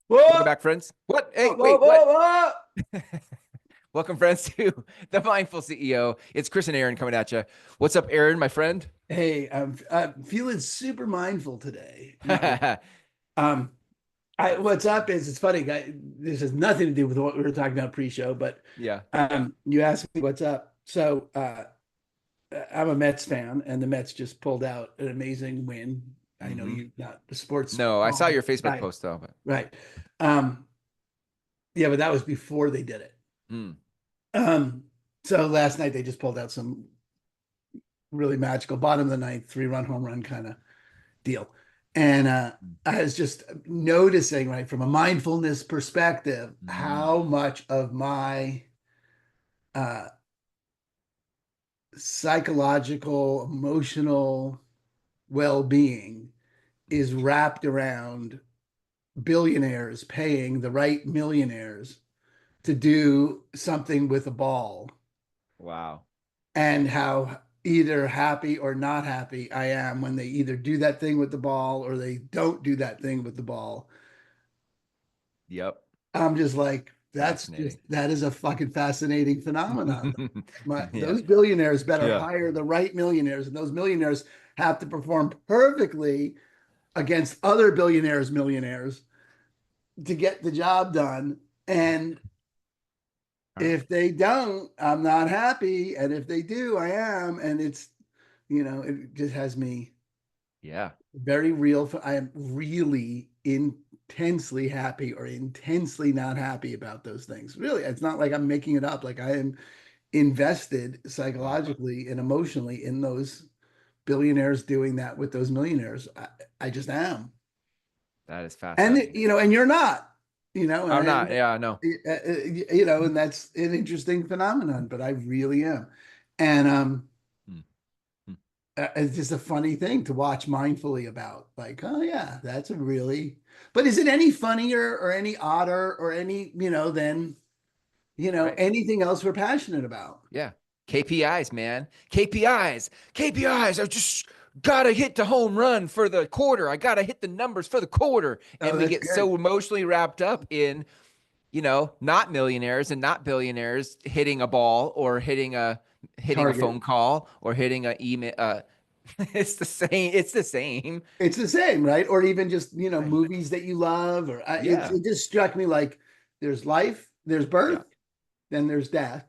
Welcome Whoa, back, friends. What? Hey, whoa, whoa, wait, what? whoa. Welcome, friends, to the Mindful CEO. It's Chris and Aaron coming at you. What's up, Aaron, my friend? Hey, I'm feeling super mindful today. Um, what's up is it's funny, guy. This has nothing to do with what we were talking about pre-show, but Yeah. you asked me what's up. So I'm a Mets fan, and the Mets just pulled out an amazing win. I know hmm you not the sports No, I saw your Facebook guy, post though. But right? Um, yeah, but that was before they did it. mm, Um, so last night they just pulled out some really magical bottom of the ninth, 3-run home run kind of deal. And I was just noticing, right, from a mindfulness perspective, mm, how much of my uh, psychological, emotional well being is wrapped around billionaires paying the right millionaires to do something with a ball, wow. and how either happy or not happy I am when they either do that thing with the ball or they don't do that thing with the ball. Yep. I'm just like, Fascinating. that is a fucking fascinating phenomenon. Yeah. Those billionaires better Yeah. hire the right millionaires, and those millionaires have to perform perfectly against other millionaires to get the job done. And if they don't, I'm not happy. And if they do, I am. And it just has me Yeah. very real. I am really intensely happy or intensely not happy about those things. Really, it's not like I'm making it up. Like I am invested Wow. psychologically and emotionally in those billionaires doing that with those millionaires. I just am. That is And fascinating. and you're not, I'm not. Yeah, no. and that's an interesting phenomenon, but I really am. And Mm, mm. it's just a funny thing to watch mindfully about. Like, oh yeah, that's a really. But is it any funnier or any odder or any than Right. anything else we're passionate about? Yeah. KPIs, man. KPIs. KPIs. I just gotta hit the home run for the quarter. I gotta hit the numbers for the quarter. Oh, And we that's get good. so emotionally wrapped up in, not millionaires and not billionaires hitting a ball or hitting a Target. phone call or hitting a email. It's the same. It's the same. It's the same, right? Or even just Right. movies that you love, or Yeah. it just struck me like there's life, there's birth, Yeah. then there's death,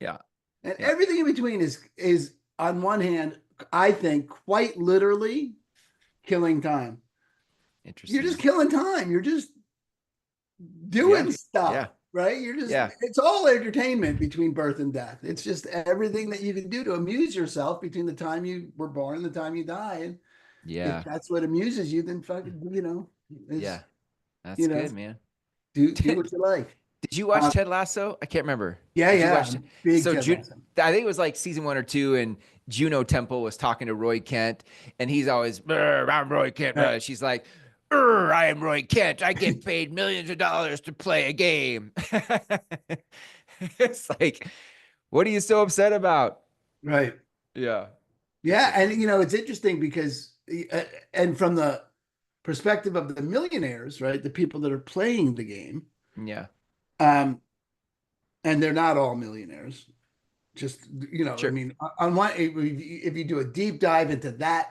Yeah. and Yeah. everything in between is on one hand, I think, quite literally killing time. You're just Interesting. killing time. You're just Yeah. doing stuff, Yeah. right? Yeah. It's all entertainment between birth and death. It's just everything that you can do to amuse yourself between the time you were born and the time you die. And if Yeah. that's what amuses you, then fucking, is, Yeah. That's you know, good, man. do what you like. Did you watch Um, Ted Lasso? I can't remember. yeah, Did you yeah, watch I'm it? big So Ted Lasso. I think it was like season 1 or 2, and Juno Temple was talking to Roy Kent, and he's always, I'm Roy Kent. Right. She's like, I am Roy Kent. I get paid millions of dollars to play a game. It's like, what are you so upset about? Right. Yeah, it's Yeah, so and funny. it's interesting because and from the perspective of the millionaires, right, the people that are playing the game, Yeah, um, and they're not all millionaires. Just I sure. mean, on one, if you do a deep dive into that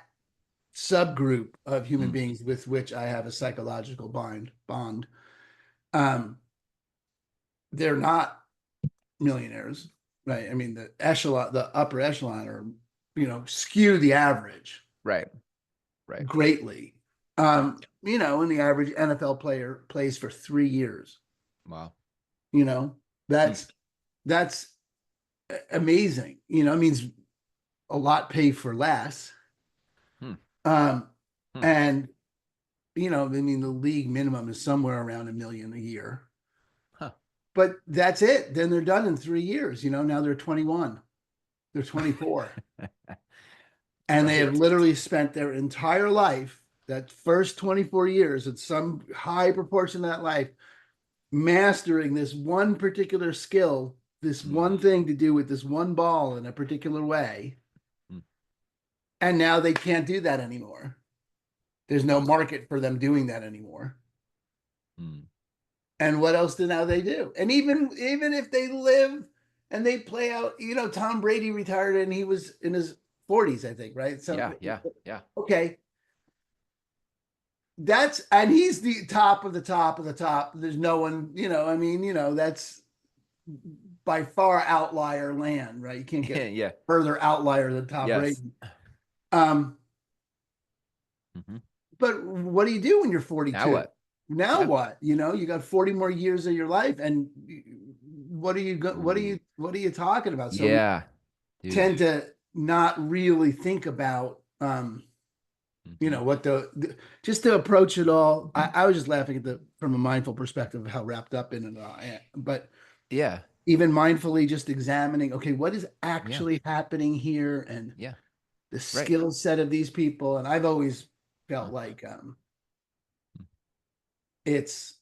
subgroup of human Mm, beings with which I have a psychological bond, um, they're not millionaires, right? I mean, the upper echelon, are skew the average right, right. greatly. And the average NFL player plays for 3 years. Wow. You know, Mm, that's amazing. It means a lot pay for less. mm, Um, mm. and I mean, the league minimum is somewhere around 1 million a year. Huh. But that's it. Then they're done in 3 years. Now they're 21, they're 24, and they have Right. literally spent their entire life, that first 24 years, at some high proportion of that life, mastering this one particular skill, this Mm, one thing to do with this one ball in a particular way. mm. And now they can't do that anymore. There's no Wow. market for them doing that anymore. Mm. And what else do now they do? And even if they live and they play out, Tom Brady retired and he was in his 40s, I think, right? So Yeah, yeah, yeah. okay, and he's the top of the top of the top. There's no one, I mean, that's by far outlier land, right? You can't get Yeah. further outlier than Tom Yes. Brady. Um, Hmm. but what do you do when you're Now 42? what? Now Yeah. what? You got 40 more years of your life, and Ooh. what are you talking about? So we Yeah, dude. tend to not really think about Hmm. what just to approach it all. I was just laughing from a mindful perspective of how wrapped up in it I am. But Yeah, even mindfully just examining, okay, what is yeah, actually happening here, and yeah. the Right. skill set of these people. And I've always Mm, felt like mm, it's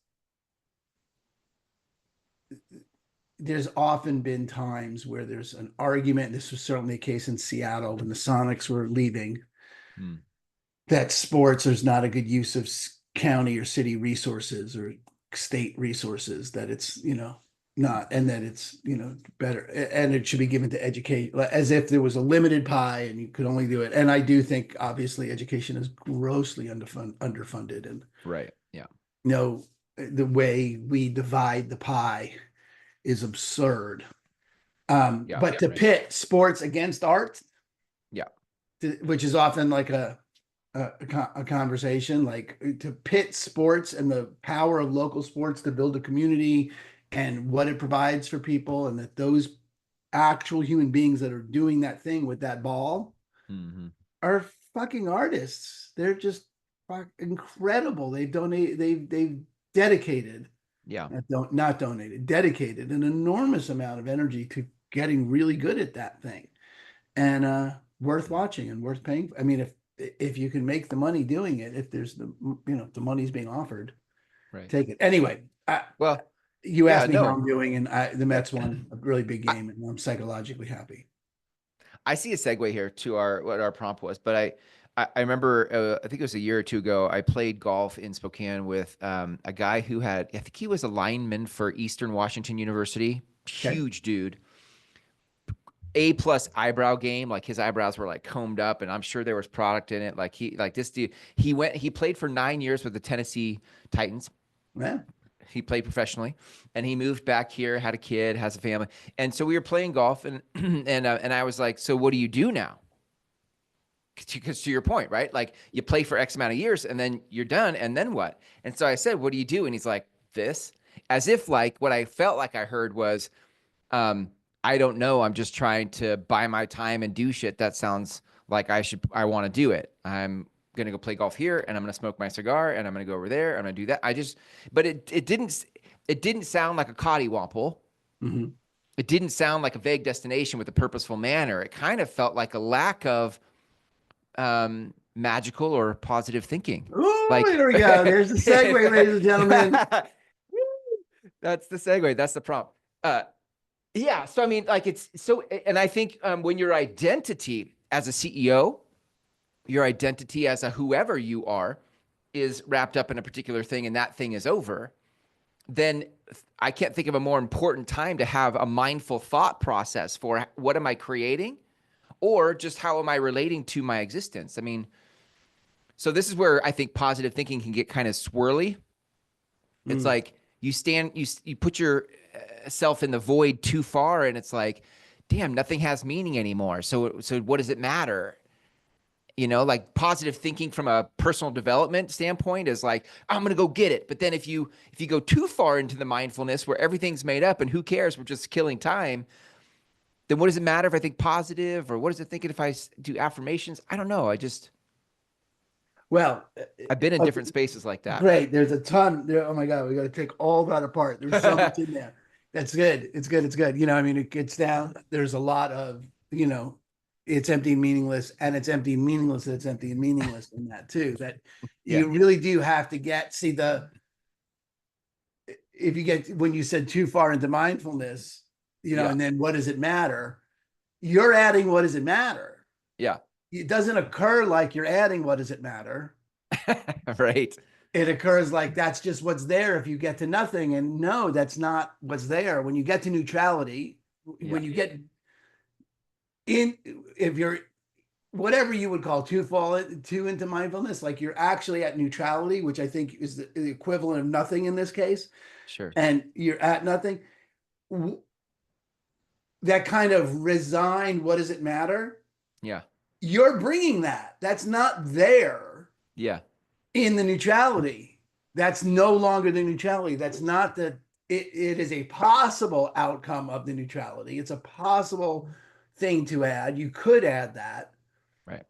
there's often been times where there's an argument. This was certainly the case in Seattle when the Sonics were leaving, mm. that sports is not a good use of county or city resources or state resources, that it's, not, and that it's, better, and it should be given to educate, as if there was a limited pie and you could only do it. And I do think obviously education is grossly underfunded, and Right. Yeah. the way we divide the pie is absurd. Yeah. But to pit sports against art, Yeah. which is often like a conversation, like to pit sports and the power of local sports to build a community and what it provides for people, and that those actual human beings that are doing that thing with that ball Hmm. are fucking artists. They're just incredible. They've dedicated, Yeah. not donated, dedicated an enormous amount of energy to getting really good at that thing, and worth watching and worth paying. I mean, if you can make the money doing it, if there's if the money's being offered, Right. take it. Anyway, Well, you yeah, asked me how no. I'm doing, and the Uh, Mets won a really big I, game, and I'm psychologically happy. I see a segue here to our what our prompt was, but I remember I think it was a year or two ago. I played golf in Spokane with a guy who had I think he was a lineman for Eastern Washington University. Okay. Huge dude. A plus eyebrow game. Like his eyebrows were like combed up, and I'm sure there was product in it. Like this dude, he played for 9 years with the Tennessee Titans. Yeah. He played professionally, and he moved back here, had a kid, has a family, and so we were playing golf, and and I was like, so what do you do now? Because to your point, right? Like you play for X amount of years, and then you're done, and then what? And so I said, what do you do? And he's like, this, as if like what I felt like I heard was, um, I don't know. I'm just trying to buy my time and do shit. That sounds like I want to do it. I'm going to go play golf here and I'm going to smoke my cigar and I'm going to go over there. I'm going to do that. But it didn't sound like a cottywomple. Mm-hmm. It didn't sound like a vague destination with a purposeful manner. It kind of felt like a lack of, magical or positive thinking. Oh, Like, here we go. There's the segue, ladies and gentlemen. that's the segue. That's the prompt. Yeah. So I mean, like it's so, and I think when your identity as a CEO, your identity as a whoever you are, is wrapped up in a particular thing, and that thing is over, then I can't think of a more important time to have a mindful thought process for what am I creating, or just how am I relating to my existence. I mean, so this is where I think positive thinking can get kind of swirly. It's Mm. like you put yourself in the void too far, and it's like, damn, nothing has meaning anymore. So what does it matter? Like positive thinking from a personal development standpoint is like, I'm gonna go get it. But then if you go too far into the mindfulness where everything's made up and who cares, we're just killing time, then what does it matter if I think positive, or what does it think if I do affirmations? I don't know. Well, I've been in okay, different spaces like that. great. There's a ton there. Oh my God, we got to take all that apart. There's so much in there. That's good. It's good. It's good. I mean, it gets down. There's a lot of, it's empty and meaningless, and it's empty and meaningless, and it's empty and meaningless in that too. That Yeah. you really do have to see if you get, when you said too far into mindfulness, Yeah. and then what does it matter? You're adding what does it matter? Yeah. It doesn't occur like you're adding what does it matter. Right. it occurs like that's just what's there if you get to nothing. And no, that's not what's there. When you get to neutrality, Yeah, when you get in, if you're whatever you would call too into mindfulness, like you're actually at neutrality, which I think is the equivalent of nothing in this case, sure. and you're at nothing, that kind of resigned, what does it matter? Yeah, You're bringing that. That's not there yeah, in the neutrality. That's no longer the neutrality. That's not the, it is a possible outcome of the neutrality. It's a possible thing to add. You could add that, right.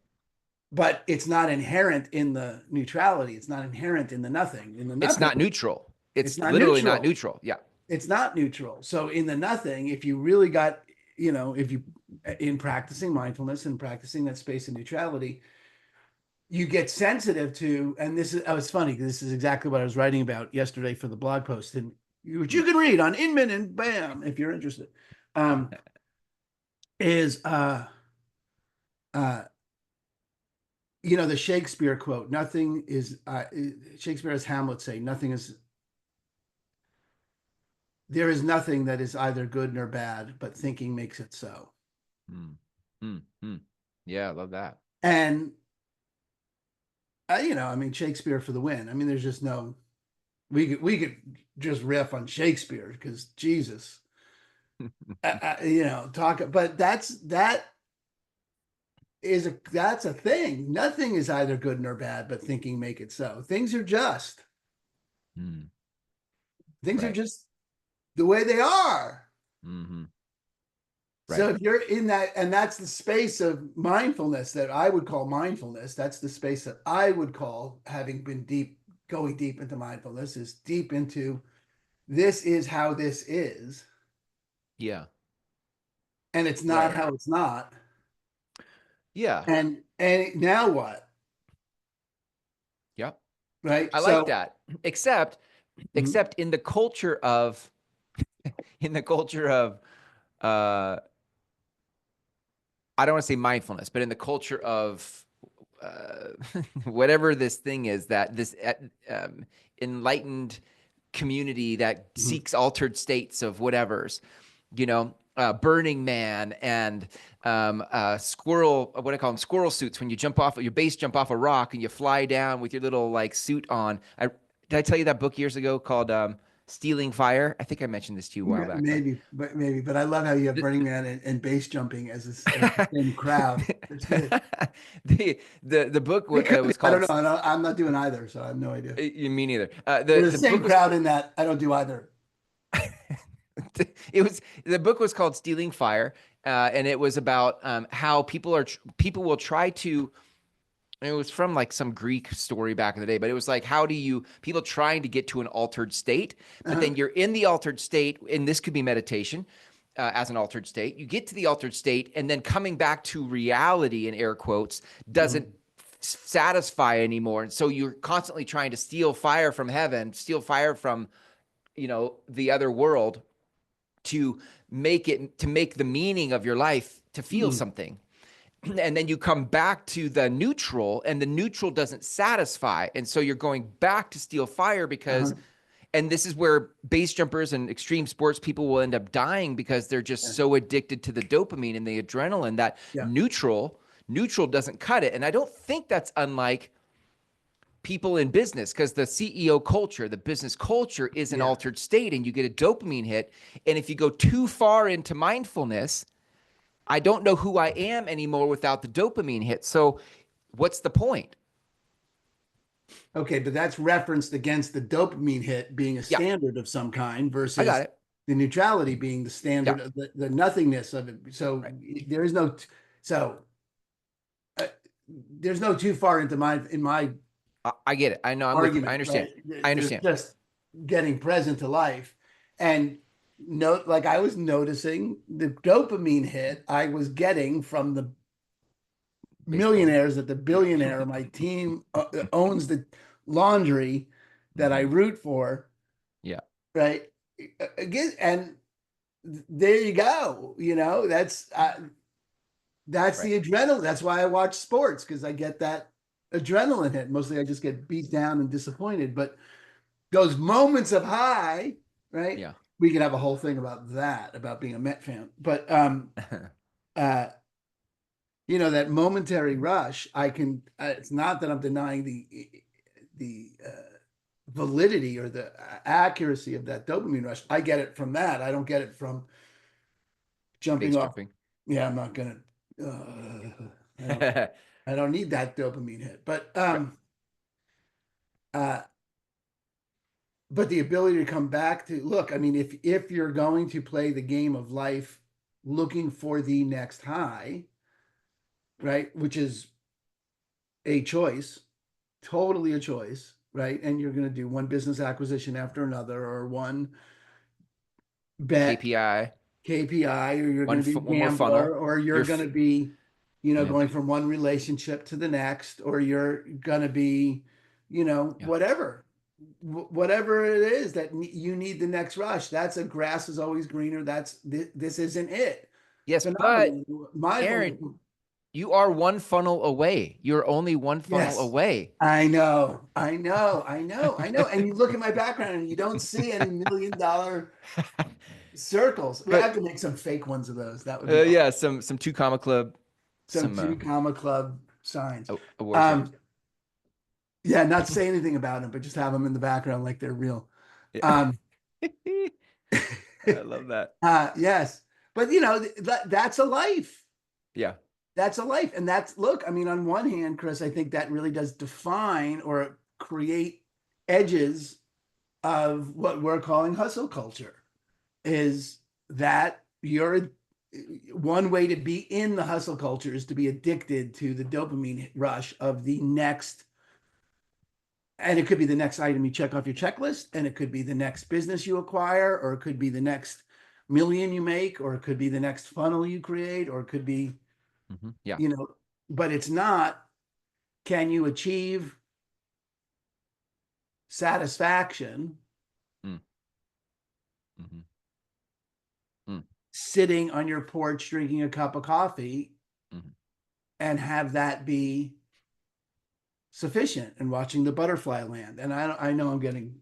but it's not inherent in the neutrality. It's not inherent in the nothing. In the It's nothing, not neutral. it's It's not literally not neutral. neutral. Yeah, It's not neutral. So in the nothing, if you really got, if you, in practicing mindfulness and practicing that space of neutrality, you get sensitive to, and this is, oh, it's funny because this is exactly what I was writing about yesterday for the blog post, and which you can read on Inman and Bam if you're interested. Um, is uh, the Shakespeare quote, nothing is, Shakespeare has Hamlet say, nothing is, there is nothing that is either good nor bad, but thinking makes it so. mm. Mm, mm. Yeah, I love that. And, I mean, Shakespeare for the win. I mean, there's just no, we could just riff on Shakespeare because Jesus, talk, but that's a thing. Nothing is either good nor bad, but thinking make it so. Things are just, Mm, things are right. just the way they are. Hmm. So Right. if you're in that, and that's the space of mindfulness that I would call mindfulness, that's the space that I would call, having been going deep into mindfulness, is deep into this is how this is, Yeah. and it's not Right. how it's not. Yeah. And now what? Yep. Right? I like So that. Except, mhm, except in the culture of, in the culture of, uh, I don't want to say mindfulness, but in the culture of whatever this thing is, that this enlightened community that mhm, seeks altered states of whatever's, Burning Man and squirrel, what do I call them? Squirrel suits. When you jump off, your base jump off a rock and you fly down with your little like suit on. Did I tell you that book years ago called Stealing Fire? I think I mentioned this to you a while back, but maybe, but I love how you have Burning Man and base jumping as the same crowd. It's good the book because was I don't called. know. I'm not doing either, so I have no idea. Me neither. We're the The same book was crowd in that I don't do either. it was the book was called Stealing Fire, and it was about how people will try to. It was from like some Greek story back in the day, but it was like, how do you people trying to get to an altered state, but Uh-huh. then you're in the altered state, and this could be meditation. As an altered state, you get to the altered state, and then coming back to reality in air quotes doesn't Mhm. satisfy anymore, and so you're constantly trying to steal fire from heaven, steal fire from the other world to make the meaning of your life to feel Mhm. something. And then you come back to the neutral, and the neutral doesn't satisfy, and so you're going back to steal fire because, Uh-huh. and this is where base jumpers and extreme sports people will end up dying because they're just Yeah. so addicted to the dopamine and the adrenaline that Yeah. neutral doesn't cut it. And I don't think that's unlike people in business, because the CEO culture, the business culture is an Yeah. altered state, and you get a dopamine hit. And if you go too far into mindfulness, I don't know who I am anymore without the dopamine hit. So what's the point? Okay, but that's referenced against the dopamine hit being a Yeah, standard of some kind I got versus it. the neutrality being the Yeah, standard of the nothingness of it. So right. there is no, so uh, there's no too far into my I get it. I know. I'm with you. I argument, understand. right? I There's understand. just getting present to life. And note, like I was noticing the dopamine hit I was getting from the Baseball. millionaires that the Yeah. billionaire, my team owns the laundry that I Hmm. root for, Yeah. right? Again, and there you go. That's Right. the adrenaline. That's why I watch sports because I get that adrenaline hit. Mostly I just get beat down and disappointed. But those moments of high, right? Yeah. We could have a whole thing about that, about being a Met fan. But uh that momentary rush, I can it's not that I'm denying the validity or the accuracy of that dopamine rush. I get it from that. I don't get it from jumping Base off. jumping. Yeah, I'm not gonna. I don't. I don't need that dopamine hit. Right. Uh, but the ability to come back to look. I mean, if you're going to play the game of life, looking for the next high, right, which is a choice, totally a choice, right, and you're going to do one business acquisition after another, or one bet KPI, KPI, or you're going to be a one more funnel. gambler, or you're You're, going to be, yeah, going from one relationship to the next, or you're going to be, yeah. whatever it is that you need the next rush. That's a grass is always greener. This isn't it. Yes, but Phenomenal. Mindfulness. Aaron, you are one funnel away. You're only one funnel Yes. away. I know. I know. I know. I know. And you look at my background and you don't see any $1 million circles. We have But to make some fake ones of those. That would be awesome. yeah, some two comma club, Some some two comma club signs. awards. Yeah. Um, yeah, not say anything about them, but just have them in the background like they're real. Yeah. Um, I love that. yes, but that's a life. Yeah. That's a life, and look. I mean, on one hand, Chris, I think that really does define or create edges of what we're calling hustle culture. Is that you're one way to be in the hustle culture is to be addicted to the dopamine rush of the next, and it could be the next item you check off your checklist, and it could be the next business you acquire, or it could be the next million you make, or it could be the next funnel you create, or it could be, Yeah. but it's not, can you achieve satisfaction Mm. Mm-hmm. Mm. sitting on your porch drinking a cup of coffee Mm-hmm. and have that be sufficient and watching the butterfly land? And I know I'm getting,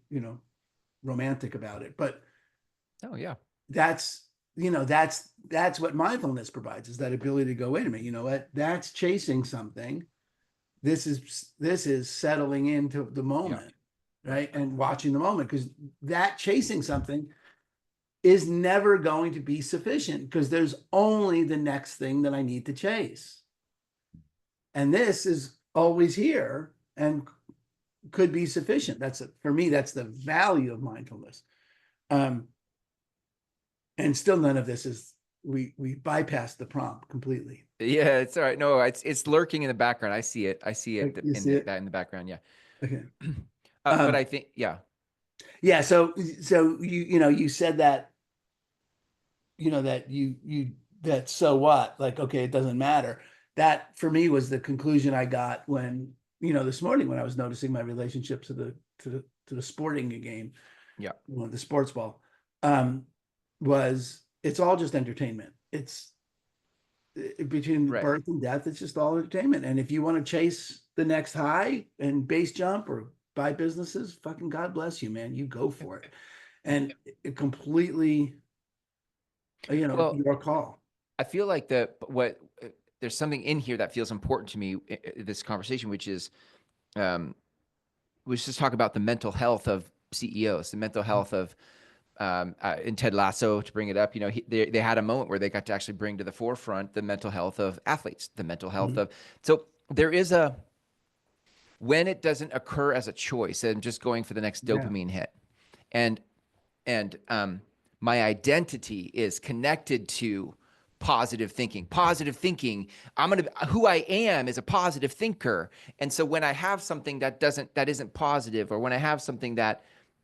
romantic about it, but Oh yeah. that's, that's what mindfulness provides, is that ability to go, wait a minute, you know what, that's chasing something. This is settling into the moment, right? And watching the moment, because that chasing something is never going to be sufficient, because there's only the next thing that I need to chase. And this is always here and could be sufficient. For me, that's the value of mindfulness. And still none of this is, we bypassed the prompt completely. Yeah, it's all right. No, it's lurking in the background. I see it. I see it You see it? that in the background. Yeah. Okay. But I think, yeah. Yeah. So you said that, that that, so what? Like, okay, it doesn't matter. That for me was the conclusion I got when, this morning when I was noticing my relationship to the sporting game, Yeah. The sports ball, was, it's all just entertainment. It's between Right. birth and death. It's just all entertainment. And if you want to chase the next high and base jump or buy businesses, fucking God bless you, man. You go for it. And it completely, Well, your call. I feel like there's something in here that feels important to me in this conversation, which is, we just talk about the mental health of CEOs, the mental health of, in Ted Lasso, to bring it up, they had a moment where they got to actually bring to the forefront the mental health of athletes, the mental health of, so there is when it doesn't occur as a choice and just going for the next dopamine hit, and my identity is connected to positive thinking. Who I am is a positive thinker. And so when I have something that isn't positive, or when I have something that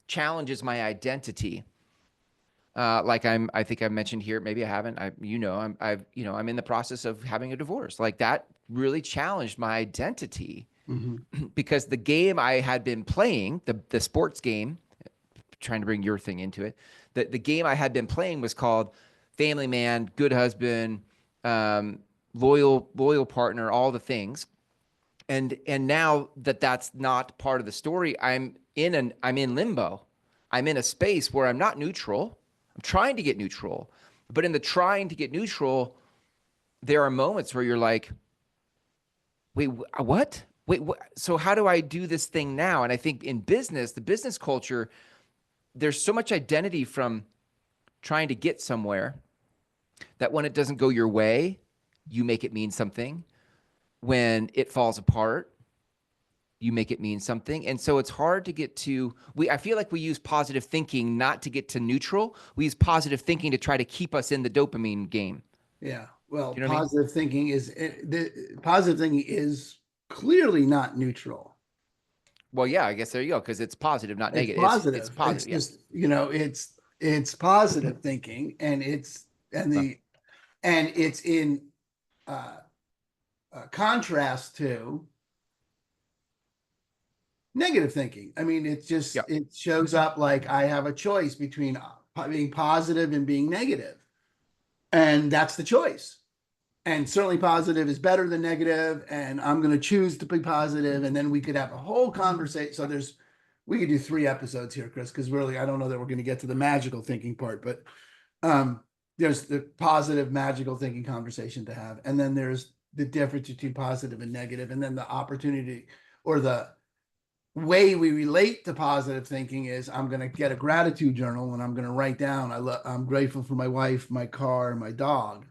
challenges my identity, like I think I mentioned here, maybe I haven't, I'm in the process of having a divorce. Like, that really challenged my identity, because the game I had been playing, the sports game, trying to bring your thing into it, the game I had been playing was called family man, good husband, loyal partner, all the things. And now that that's not part of the story, I'm in limbo. I'm in a space where I'm not neutral. I'm trying to get neutral. But in the trying to get neutral, there are moments where you're like, wait, what? Wait, what? So how do I do this thing now? And I think in business, the business culture, there's so much identity from trying to get somewhere that when it doesn't go your way, you make it mean something. When it falls apart, you make it mean something. And so it's hard to get to, I feel like we use positive thinking not to get to neutral. We use positive thinking to try to keep us in the dopamine game. Yeah. Well, You know what I mean? positive thinking is clearly not neutral. Well, yeah, I guess there you go. Cause it's positive, not It's negative. It's positive. It's positive. Yeah. just, it's positive thinking, and Huh. it's in uh, contrast to negative thinking. I mean, Yeah. it shows up like I have a choice between being positive and being negative, and that's the choice. And certainly positive is better than negative, and I'm going to choose to be positive, and then we could have a whole conversation. So we could do 3 episodes here, Chris, because really I don't know that we're going to get to the magical thinking part, but um, there's the positive magical thinking conversation to have, and then there's the difference between positive and negative, and then the opportunity or the way we relate to positive thinking is I'm going to get a gratitude journal and I'm going to write down I'm grateful for my wife, my car, and my dog,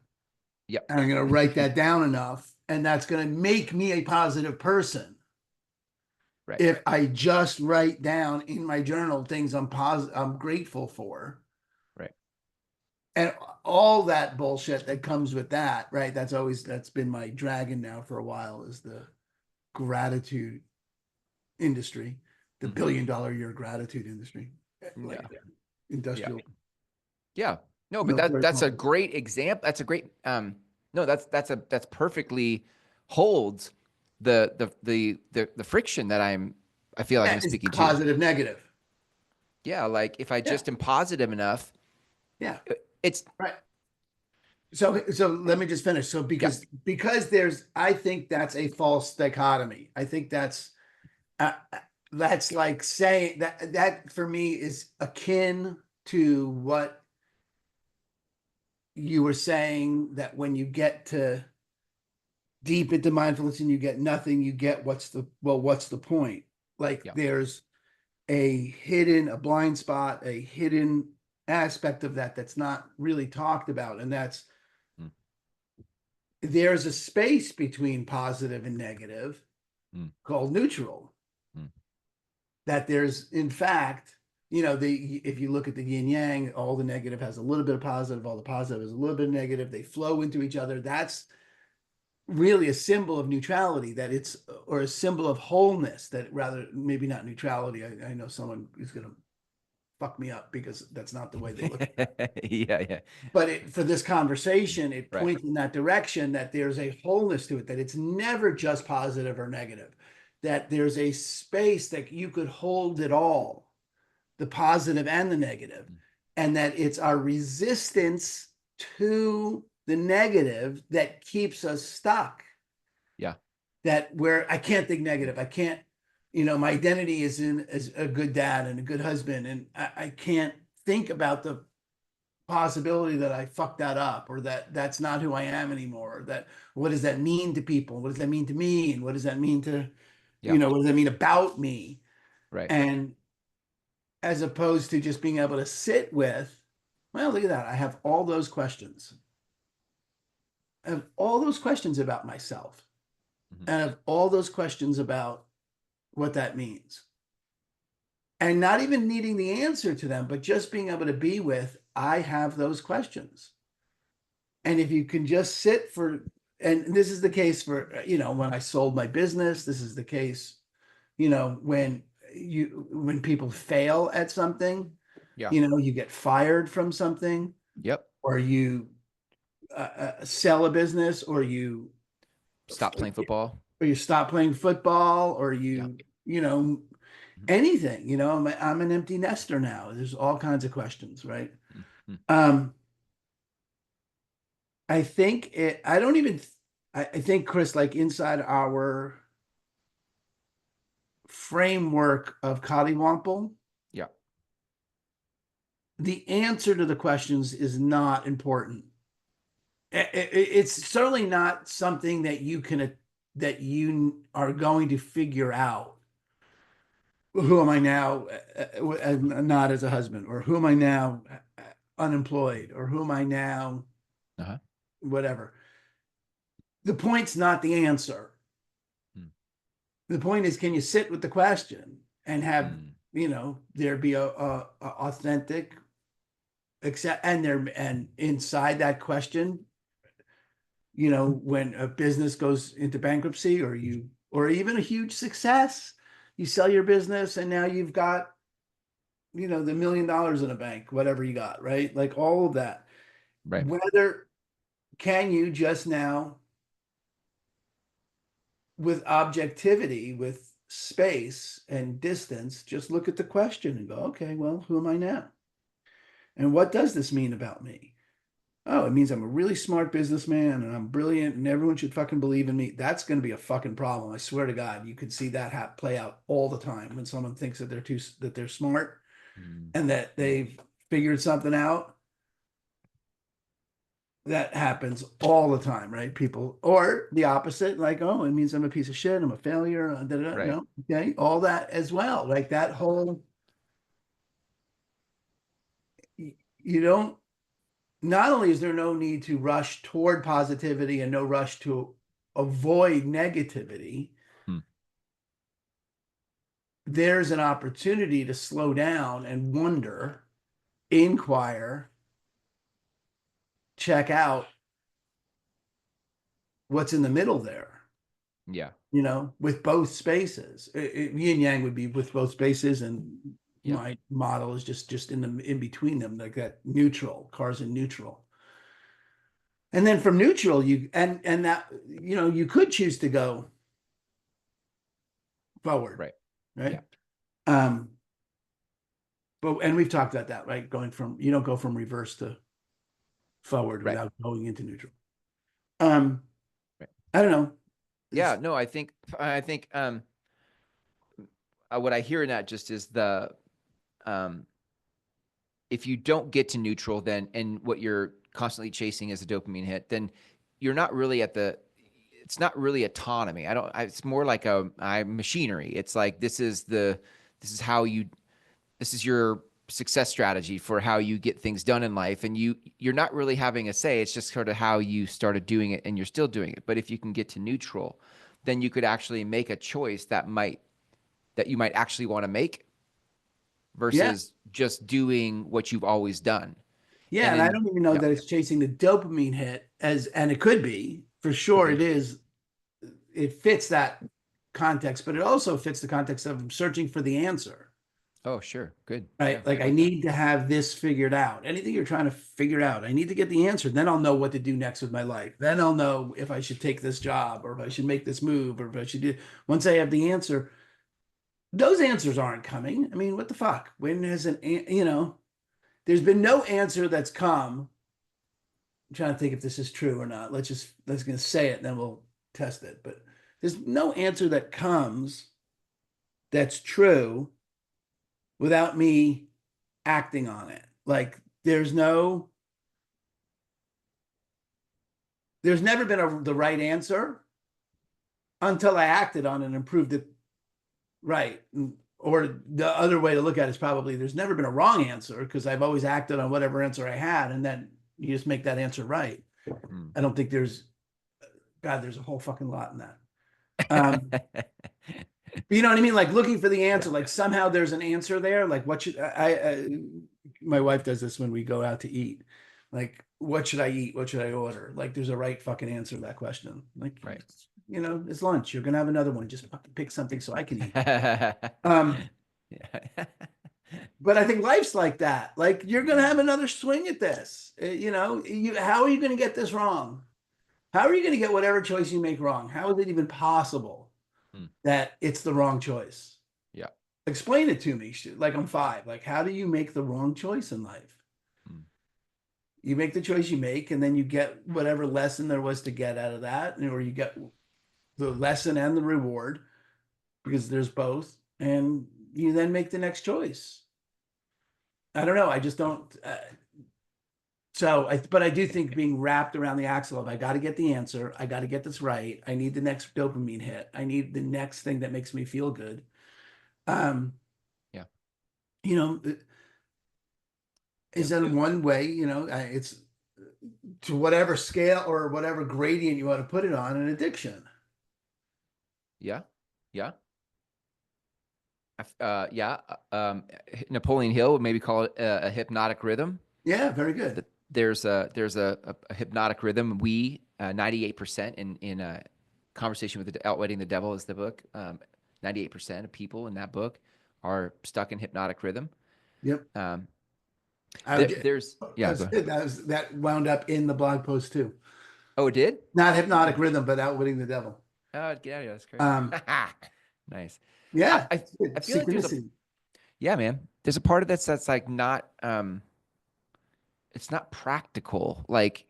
Yep. and I'm going to write that down enough, and that's going to make me a positive person. Right. If I just write down in my journal things I'm grateful for, Right. and all that bullshit that comes with that, right? That's been my dragon now for a while, is the gratitude industry, the Mm-hmm. $1 billion a year gratitude industry, Yeah. like Yeah. industrial Yeah. No, but military that's a complex. great example. That's a great no, that's perfectly holds the friction that I feel like Yeah, I'm it's speaking to. positive, negative. Yeah, like if I Yeah, just am positive enough, yeah, it's right. So let me just finish. So yeah, I think that's a false dichotomy. I think uh, that's like saying that for me is akin to what you were saying, that when you get to deep into mindfulness and you get nothing, you get what's the point? Like yeah. there's a blind spot, a hidden aspect of that that's not really talked about, and that's Mm, there's a space between positive and negative mm, called neutral. mm. That there's, in fact, if you look at the yin yang, all the negative has a little bit of positive, all the positive is a little bit of negative. They flow into each other. That's really a symbol of neutrality, that it's, or a symbol of wholeness, that rather, maybe not neutrality. I know someone is going to fuck me up because that's not the way they look at it. Yeah, yeah. But for this conversation, it Right. points in that direction, that there's a wholeness to it, that it's never just positive or negative, that there's a space that you could hold it all, the positive and the negative, Mm. and that it's our resistance to the negative that keeps us stuck. Yeah. That where I can't think negative, I can't, my identity is as a good dad and a good husband, and I can't think about the possibility that I fucked that up, or that that's not who I am anymore. Or that, what does that mean to people? What does that mean to me? And what does that mean to, Yeah. what does that mean about me? Right. And as opposed to just being able to sit with, well, look at that. I have all those questions. I have all those questions about myself. Mhm. And I have all those questions about what that means. And not even needing the answer to them, but just being able to be with, I have those questions. And if you can just sit for, and this is the case for, when I sold my business, this is the case, when people fail at something, Yeah. you get fired from something, Yep. or you sell a business, Stop playing football. or you stop playing football, or Yeah. Mhm. anything, I'm an empty nester now. There's all kinds of questions, right? Mhm. Um, I think I don't even, I think, Chris, like inside our framework of Collywomple, Yeah. the answer to the questions is not important. It's certainly not something that that you are going to figure out. Who am I now, not as a husband, or who am I now, unemployed, or who am I now, Uh-huh. whatever. The point's not the answer. Mm. The point is, can you sit with the question and have, Mm. there be a authentic accept, and inside that question, when a business goes into bankruptcy, or even a huge success, you sell your business and now you've got, the $1 million in a bank, whatever you got, right? Like all of that. Right. Whether can you just now, with objectivity, with space and distance, just look at the question and go, okay, well, who am I now? And what does this mean about me? Oh, it means I'm a really smart businessman and I'm brilliant and everyone should fucking believe in me. That's going to be a fucking problem. I swear to God, you could see that play out all the time when someone thinks that they're smart Mm. and that they've figured something out. That happens all the time, right? People, or the opposite, like, oh, it means I'm a piece of shit, I'm a failure, Right. okay, all that as well. Like that whole, you don't, not only is there no need to rush toward positivity and no rush to avoid negativity, Mm. there's an opportunity to slow down and wonder, inquire, check out what's in the middle there, Yeah. with both spaces. Yin yang would be with both spaces, and Yeah. my model is just in between them, like that neutral, cars in neutral. And then from neutral, and that, you could choose to go forward, Right. right? Yeah. Um, and we've talked about that, right? You don't go from reverse to forward Right. without going into neutral. Um, Right. I don't know. Yeah. No, I think what I hear in that just is um if you don't get to neutral, then, and what you're constantly chasing is a dopamine hit, then you're not really it's not really autonomy. It's more like a machinery. It's like, this is how you, this is your success strategy for how you get things done in life. And you're not really having a say. It's just sort of how you started doing it and you're still doing it. But if you can get to neutral, then you could actually make a choice that you might actually want to make Yeah. versus just doing what you've always done. Yeah. And And I then, don't even know yeah, that it's chasing the dopamine hit, and it could be, for sure. okay. It is, it fits that context, but it also fits the context of searching for the answer, Oh, sure. Good. Yeah, right? Like I I like that. need to have this figured out. Anything you're trying to figure out, I need to get the answer. Then I'll know what to do next with my life. Then I'll know if I should take this job, or if I should make this move, or if I should do. Once I have the answer, those answers aren't coming. I mean, what the fuck? When has there's been no answer that's come. I'm trying to think if this is true or not. Let's gonna say it, and then we'll test it. But there's no answer that comes that's true without me acting on it. Like there's never been the right answer until I acted on it and proved it right. Or the other way to look at it is probably there's never been a wrong answer because I've always acted on whatever answer I had, and then you just make that answer right. Mm. I don't think there's a whole fucking lot in that. Um, you know what I mean? Like looking for the answer, Yeah. like somehow there's an answer there. Like what should my wife does this when we go out to eat. Like, what should I eat? What should I order? Like, there's a right fucking answer to that question. Like, Right. it's lunch. You're gonna have another one. Just fucking pick something so I can eat. Yeah. Um, but I think life's like that. Like, you're gonna Mm. have another swing at this. How are you gonna get this wrong? How are you gonna get whatever choice you make wrong? How is it even possible Mm. that it's the wrong choice? Yeah. Explain it to me. Like I'm five. Like, how do you make the wrong choice in life? Mm. You make the choice you make, and then you get whatever lesson there was to get out of that, or you get the lesson and the reward, because there's both. and you then make the next choice. I don't know. I just don't. But I do think being wrapped around the axle of I got to get the answer. I got to get this right. I need the next dopamine hit. I need the next thing that makes me feel good. Um, Yeah. you know, Yeah. is that one way? It's to whatever scale or whatever gradient you want to put it on, an addiction. Yeah. Yeah. Yeah. Napoleon Hill would maybe call it a hypnotic rhythm. Yeah, very good. That there's a hypnotic rhythm. 98% in a conversation with outwitting the devil is the book. 98% of people in that book are stuck in hypnotic rhythm. Yep. Um, I would, yeah, go ahead. that wound up in the blog post too. Oh, it did? Not hypnotic Oh, rhythm, but outwitting the devil. oh, get out of here. That's crazy. Um, Nice. I, yeah, I I feel like synchronicity. yeah, man. There's a part of that's like not it's not practical. Like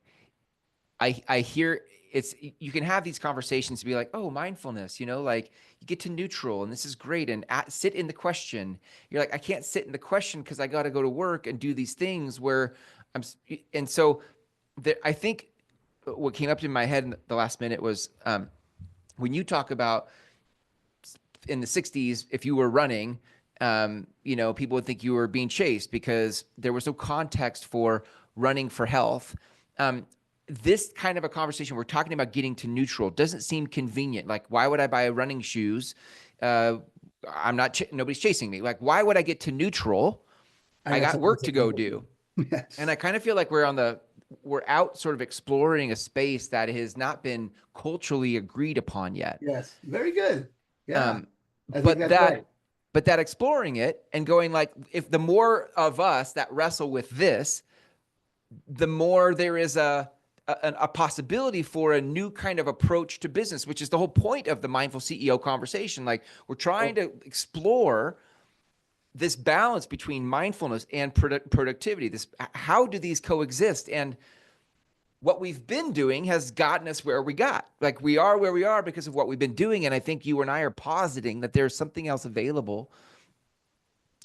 I hear it's you can have these conversations to be like, oh, mindfulness, like you get to neutral and this is great and sit in the question. You're like, I can't sit in the question because I got to go to work and do these things where and so I think what came up in my head in the last minute was when you talk about in the 60s, if you were running, people would think you were being chased because there was no context for running for health. This kind of a conversation, we're talking about getting to neutral, doesn't seem convenient. Like, why would I buy running shoes? I'm not, nobody's chasing me. Like, why would I get to neutral? I I got got something work to say to about go that. do. And Yes. I kind of feel like we're out sort of exploring a space that has not been culturally agreed upon yet. Yes. Very good. Yeah. Um, I think but that's that right. but that exploring it and going like, if the more of us that wrestle with this, the more there is a possibility for a new kind of approach to business, which is the whole point of the mindful CEO conversation. Like, we're trying Oh, to explore this balance between mindfulness and productivity. This, how do these coexist? And what we've been doing has gotten us where we got. Like, we are where we are because of what we've been doing. And I think you and I are positing that there's something else available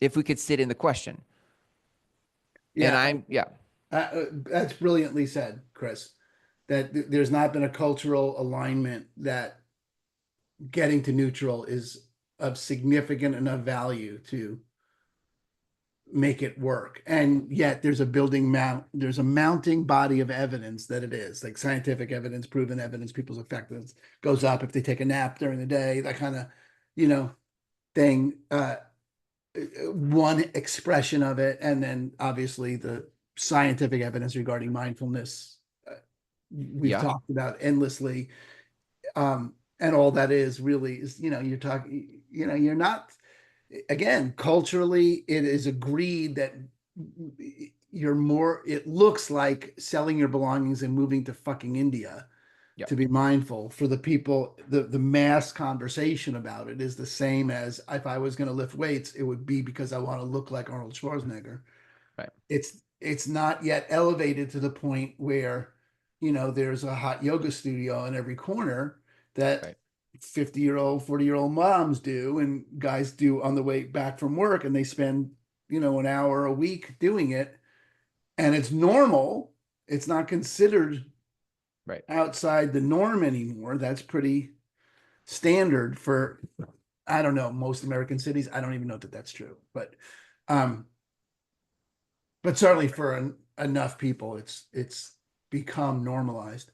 if we could sit in the question. And yeah. yeah, That's brilliantly said, Chris. That there's not been a cultural alignment that getting to neutral is of significant enough value to make it work. And yet there's a mounting body of evidence that it is, like scientific evidence, proven evidence, people's effectiveness goes up if they take a nap during the day, that kind of, you know, thing. One expression of it. And then obviously the scientific evidence regarding mindfulness, we've yeah, talked about endlessly. And all that is really is, you're talking, you're not, again, culturally, it is agreed that it looks like selling your belongings and moving to fucking India yeah, to be mindful. For the people, the mass conversation about it is the same as if I was going to lift weights, it would be because I want to look like Arnold Schwarzenegger. right, It's not yet elevated to the point where, there's a hot yoga studio in every corner that right, 50-year-old, 40-year-old moms do and guys do on the way back from work, and they spend, an hour a week doing it, and it's normal. It's not considered right. outside the norm anymore. That's pretty standard for, I don't know, most American cities. I don't even know that that's true, um, but certainly for enough people, it's become normalized.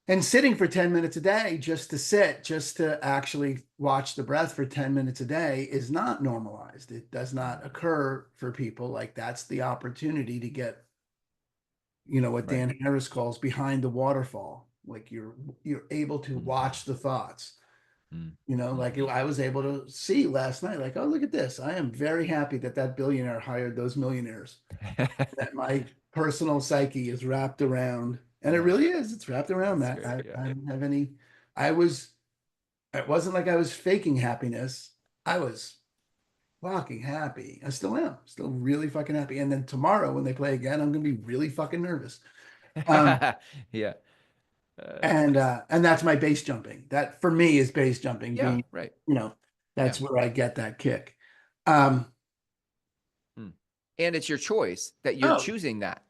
And sitting for 10 minutes a day, just to actually watch the breath for 10 minutes a day is not normalized. It does not occur for people. Like, that's the opportunity to get, what Right. Dan Harris calls behind the waterfall. Like, you're able to Mm, watch the thoughts. mm, Like, mhm. I was able to see last night, like, oh, look at this. I am very happy that that billionaire hired those millionaires, that my personal psyche is wrapped around, and it Yeah, really is. It's wrapped around that's that. great. Yeah. I don't have any. I was. It wasn't like I was faking happiness. I was fucking happy. I still am. Still really fucking happy. And then tomorrow when they play again, I'm gonna be really fucking nervous. Um, Yeah. and Nice. and that's my base jumping. That for me is base jumping. Yeah, Being, right. you know, Yeah. That's where I get that kick. Um, Hmm. And it's your choice that you're oh, choosing that.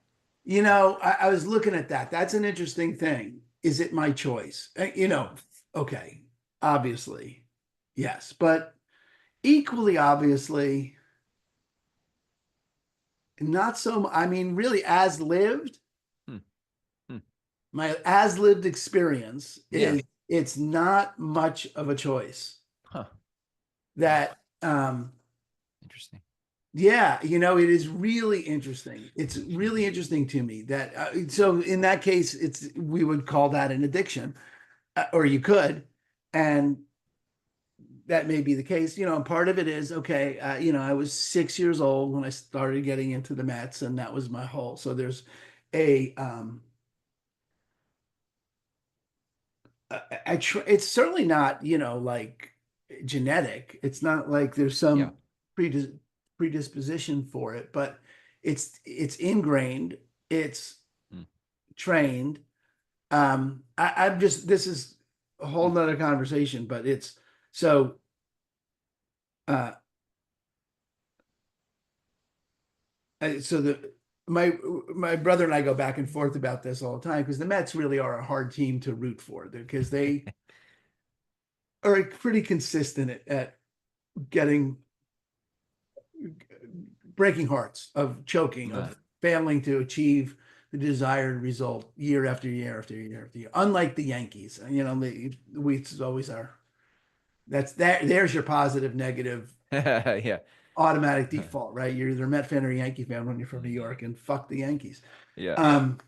I was looking at that. That's an interesting thing. Is it my choice? Okay, obviously, yes, but equally obviously, not so. I mean, really, as lived, Hmm. Hmm. my as lived experience Yeah. is it's not much of a choice. Huh. Wow. That Interesting. Yeah, it is really interesting. It's really interesting to me that so in that case, we would call that an addiction, or you could, and that may be the case. And part of it is okay. I was 6 years old when I started getting into the Mets, and that was my whole. So there's a it's certainly not, like genetic. It's not like there's Yeah. some predis predisposition for it, but it's ingrained, it's Hmm. trained. I'm just this is a whole Hmm. nother conversation, but it's so uh so the my brother and I go back and forth about this all the time because the Mets really are a hard team to root for because they are pretty consistent at getting breaking hearts, of choking, Nah. of failing to achieve the desired result year after year after year after year. Unlike the Yankees, we always are. That's that. There's your positive, negative, Yeah. automatic default, right? You're either a Met fan or a Yankee fan when you're from New Mhm. York, and fuck the Yankees. Yeah. Um,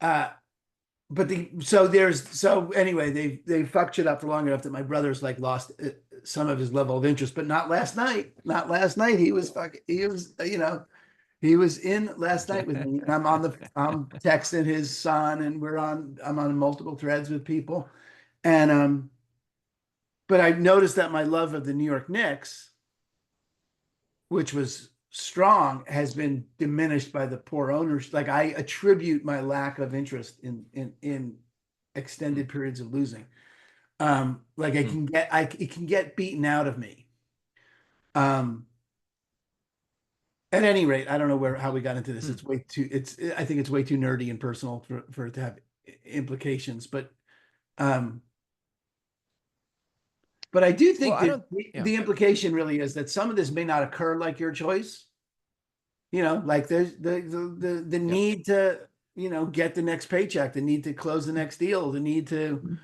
uh, but so anyway, they fucked shit up for long enough that my brother's like lost some of his level of interest, but not last night. Not last night. He was fucking. He was he was in last night with me, and I'm texting his son, and I'm on multiple threads with people, and but I noticed that my love of the New York Knicks, which was strong, has been diminished by the poor owners. Like I attribute my lack of interest in Hmm. extended periods of losing. Like Hmm. it can get beaten out of me. Um, at any rate, I don't know how we got into this. Hmm. I think it's way too nerdy and personal for it to have implications. Um, but I do Well, think I that don't. the, Yeah. the implication really is that some of this may not occur like your choice. Like there's the Yeah. need to, get the next paycheck, the need to close the next deal, the need to,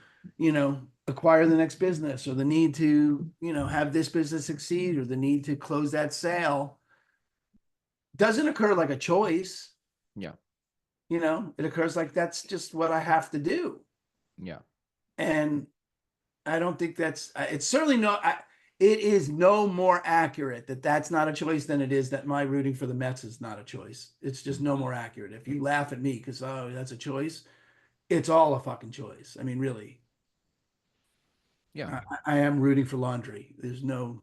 acquire the next business, or the need to, have this business succeed, or the need to close that sale doesn't occur like a choice. Yeah. It occurs like that's just what I have to do. Yeah. And I don't think it's certainly it is no more accurate that that's not a choice than it is that my rooting for the Mets is not a choice. It's just Hmm. no more accurate. If you laugh at me because, oh, that's a choice, it's all a fucking choice. I mean, really, Yeah. I am rooting for laundry. There's no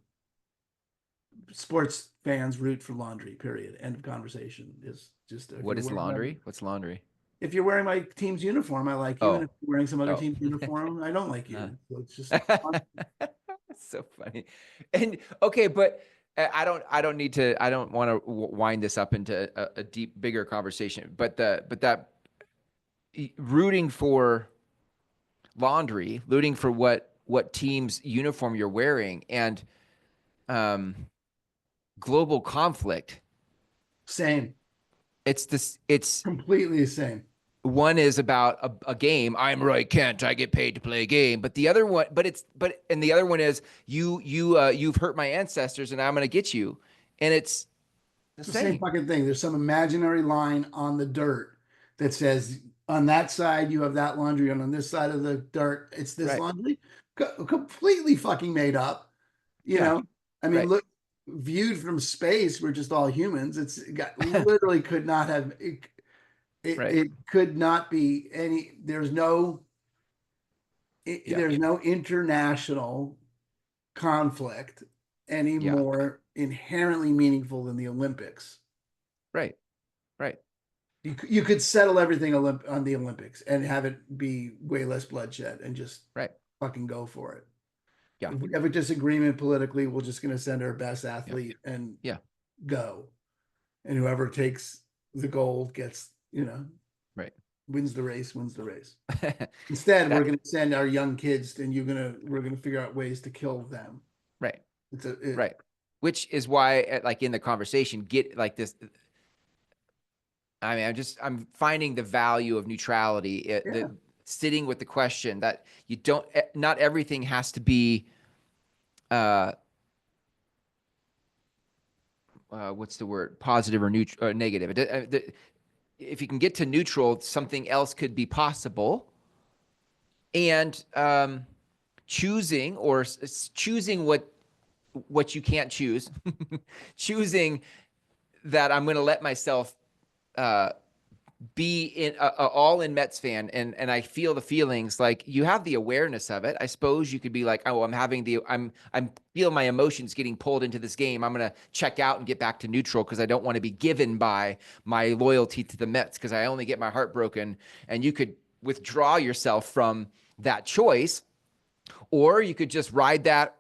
sports fans root for laundry, period. End of conversation. Is just if What you're is wearing my laundry? What's laundry? if you're wearing my team's uniform, I like you. And Oh. if you're wearing some other Oh. team's uniform, I don't like Uh. you. So it's just That's so funny. And okay, but I don't need to, I don't want to wind this up into a deep, bigger conversation. But that rooting for laundry, rooting for what team's uniform you're wearing, and um, global conflict. same, It's this. It's completely the same. one is about a game. I'm Roy Kent. I get paid to play a game. But the other one, and the other one is you've hurt my ancestors, and I'm going to get you. And it's the It's the same same, fucking thing. There's some imaginary line on the dirt that says on that side you have that laundry, and on this side of the dirt it's this right? laundry. Completely fucking made up. You Yeah, know, I mean, right, look, viewed from space, we're just all humans. Literally could not have right. it could not be any. Yeah, There's no international conflict any yeah, more inherently meaningful than the Olympics. right, right. You could settle everything on the Olympics and have it be way less bloodshed and just Right. fucking go for it. Yeah. If we have a disagreement politically, we're just going to send our best Yeah. athlete and Yeah. go. And whoever takes the gold gets, Right. wins the race, wins the race. Instead, we're That, going to send our young kids and we're going to figure out ways to kill them. right. It's Right. Which is why, like in the conversation, get like this. I mean, I'm finding the value of neutrality, yeah, sitting with the question that you don't, not everything has to be, what's the word? Positive or neutral or negative. If you can get to neutral, something else could be possible. And choosing what you can't choose, choosing that I'm going to let myself be in all in Mets fan, and I feel the feelings. Like, you have the awareness of it. I suppose you could be like, oh, I'm feel my emotions getting pulled into this game. I'm gonna check out and get back to neutral because I don't want to be given by my loyalty to the Mets because I only get my heart broken. And you could withdraw yourself from that choice, or you could just ride that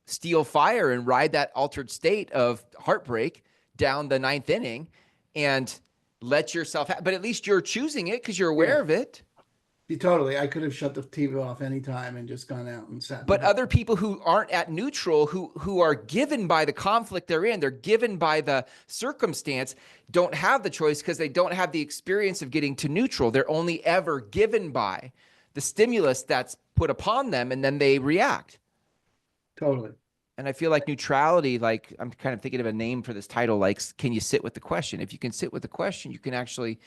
steel fire and ride that altered state of heartbreak down the ninth inning and let yourself but at least you're choosing it because you're yeah. aware of it. Totally. I could have shut the TV off anytime and just gone out and sat in the But house. other people who aren't at neutral, who are given by the conflict they're given by the circumstance, don't have the choice because they don't have the experience of getting to neutral. They're only ever given by the stimulus that's put upon them, and then they react. Totally. And I feel like neutrality, like I'm kind of thinking of a name for this title, like, can you sit with the question? If you can sit with the question, you can actually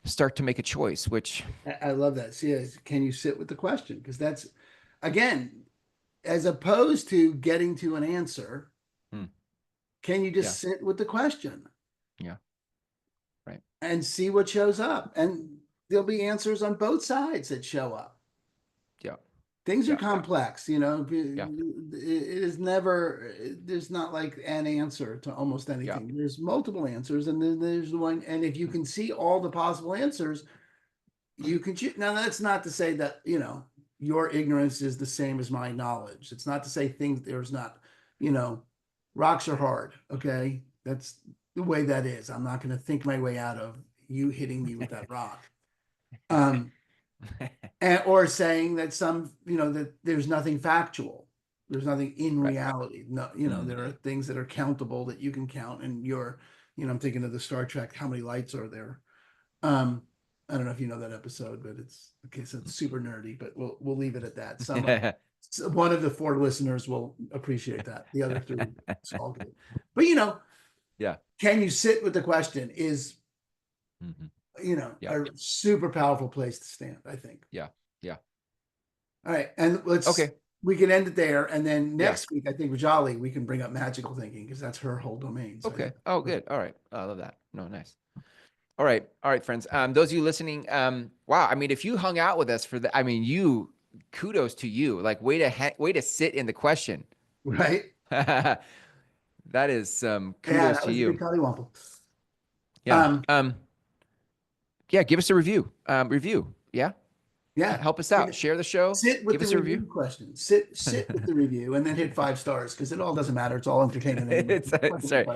start to make a choice, which I love that. See, can you sit with the question? Because that's, again, as opposed to getting to an answer, can you yeah, just sit with the question yeah, right, and see what shows up? And there'll be answers on both sides that show up. yeah, Things are yeah, complex, yeah, it is never, there's not like an answer to almost yeah, anything. There's multiple answers, and then there's the one, and if you can see all the possible answers, you can choose. Now, that's not to say that, your ignorance is the same as my knowledge. It's not to say there's not, rocks are hard. Okay. That's the way that is. I'm not going to think my way out of you hitting me with that rock. Or saying that that there's nothing factual. There's nothing in right. reality. No, there are things that are countable that you can count, and I'm thinking of the Star Trek, how many lights are there? I don't know if you know that episode, but it's okay. So it's super nerdy, but we'll leave it at that. One of the four listeners will appreciate that. The other three, it's all good. But Yeah. can you sit with the question? Is Yeah. a super powerful place to stand, I think. Yeah. Yeah. All right, and Okay. we can end it there, and then Yeah. next week, I think with Jolly, we can bring up magical thinking because that's her whole domain. So Okay. Oh, good. All right. I love that. No, nice. All right. All right, friends. Those of you listening, wow. I mean, if you hung out with us for the, I mean, kudos to you. Like, way to sit in the question. right. That is Yeah, kudos that to was a big you. collywomple. Yeah. Yeah. Give us a review. Review. Yeah. Yeah, Help us out. Share the show. sit with Give the us a review review. question. Sit with the review, and then hit 5 stars because it all doesn't matter. It's all entertainment anyway. It's right.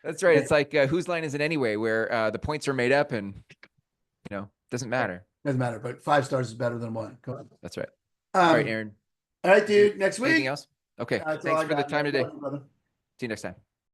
That's right. It's like whose line is it anyway, where the points are made up and doesn't matter. Doesn't matter, but 5 stars is better than one. Go on. That's right. All right, Aaron. All right, dude. Next week. Anything else? Okay. That's all Thanks I for the got. time today. Love you, brother. See you next time.